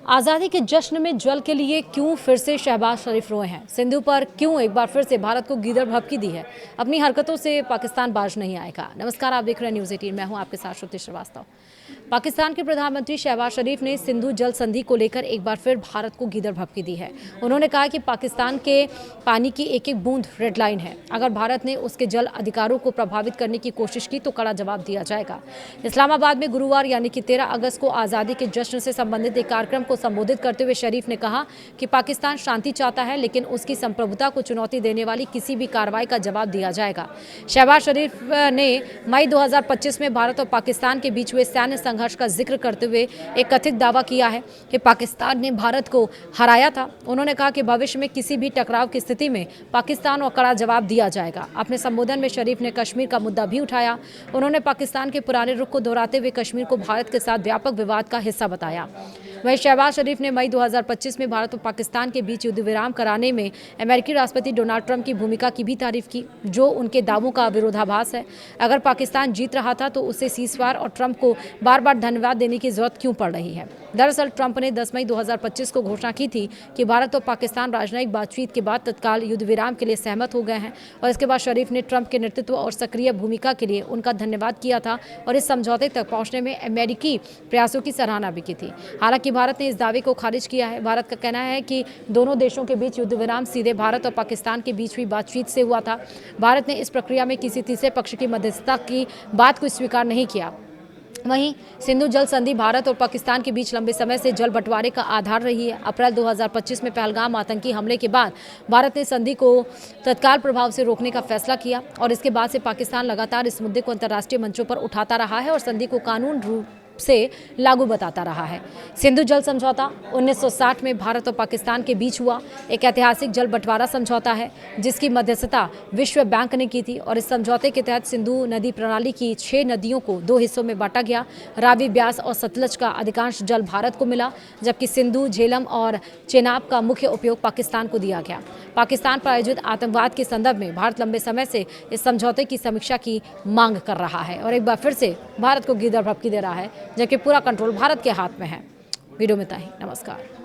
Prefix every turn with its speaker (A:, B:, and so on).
A: आज़ादी के जश्न में जल के लिए क्यों फिर से शहबाज शरीफ रोए हैं? सिंधु पर क्यों एक बार फिर से भारत को गीदड़ भभकी दी है? अपनी हरकतों से पाकिस्तान बाज नहीं आएगा। नमस्कार, आप देख रहे हैं न्यूज़ 18। मैं हूं आपके साथ श्रुति श्रीवास्तव। पाकिस्तान के प्रधानमंत्री शहबाज शरीफ ने सिंधु जल संधि को लेकर एक बार फिर भारत को गीदड़ भभकी दी है। उन्होंने कहा कि पाकिस्तान के पानी की एक एक बूंद रेड लाइन है। अगर भारत ने उसके जल अधिकारों को प्रभावित करने की कोशिश की तो कड़ा जवाब दिया जाएगा। इस्लामाबाद में गुरुवार यानी कि 13 अगस्त को आज़ादी के जश्न से संबंधित एक कार्यक्रम को संबोधित करते हुए शरीफ ने कहा कि पाकिस्तान शांति चाहता है, लेकिन उसकी संप्रभुता को चुनौती देने वाली किसी भी कार्रवाई का जवाब दिया जाएगा। शहबाज शरीफ ने मई 2025 में भारत और पाकिस्तान के बीच हुए सैन्य संघर्ष का जिक्र करते हुए एक कथित दावा किया है कि पाकिस्तान ने भारत को हराया था। उन्होंने कहा कि भविष्य में किसी भी टकराव की स्थिति में पाकिस्तान को कड़ा जवाब दिया जाएगा। अपने संबोधन में शरीफ ने कश्मीर का मुद्दा भी उठाया। उन्होंने पाकिस्तान के पुराने रुख को दोहराते हुए कश्मीर को भारत के साथ व्यापक विवाद का हिस्सा बताया। वहीं शहबाज शरीफ ने मई 2025 में भारत और पाकिस्तान के बीच युद्ध विराम कराने में अमेरिकी राष्ट्रपति डोनाल्ड ट्रंप की भूमिका की भी तारीफ की, जो उनके दावों का विरोधाभास है। अगर पाकिस्तान जीत रहा था तो उसे सीज़फायर और ट्रंप को बार बार धन्यवाद देने की जरूरत क्यों पड़ रही है? दरअसल ट्रंप ने 10 मई 2025 को घोषणा की थी कि भारत और पाकिस्तान राजनयिक बातचीत के बाद तत्काल युद्ध विराम के लिए सहमत हो गए हैं, और इसके बाद शरीफ ने ट्रंप के नेतृत्व और सक्रिय भूमिका के लिए उनका धन्यवाद किया था और इस समझौते तक पहुंचने में अमेरिकी प्रयासों की सराहना भी की थी। हालांकि भारत ने इस दावे को खारिज किया है। भारत का कहना है कि दोनों देशों के बीच युद्ध विराम सीधे भारत और पाकिस्तान के बीच हुई बातचीत से हुआ था। भारत ने इस प्रक्रिया में किसी तीसरे पक्ष की मध्यस्थता की बात को स्वीकार नहीं किया। वहीं सिंधु जल संधि भारत और पाकिस्तान के बीच लंबे समय से जल बंटवारे का आधार रही है। अप्रैल 2025 में पहलगाम आतंकी हमले के बाद भारत ने संधि को तत्काल प्रभाव से रोकने का फैसला किया, और इसके बाद से पाकिस्तान लगातार इस मुद्दे को अंतर्राष्ट्रीय मंचों पर उठाता रहा है और संधि को कानून रूप से लागू बताता रहा है। सिंधु जल समझौता 1960 में भारत और पाकिस्तान के बीच हुआ एक ऐतिहासिक जल बंटवारा समझौता है, जिसकी मध्यस्थता विश्व बैंक ने की थी, और इस समझौते के तहत सिंधु नदी प्रणाली की 6 नदियों को 2 हिस्सों में बांटा गया। रावी, ब्यास और सतलज का अधिकांश जल भारत को मिला, जबकि सिंधु, झेलम और चेनाब का मुख्य उपयोग पाकिस्तान को दिया गया। पाकिस्तान पर आयोजित आतंकवाद के संदर्भ में भारत लंबे समय से इस समझौते की समीक्षा की मांग कर रहा है, और एक बार फिर से भारत को गीदड़ भभकी दे रहा है, जबकि पूरा कंट्रोल भारत के हाथ में है। वीडियो में इतना ही। नमस्कार।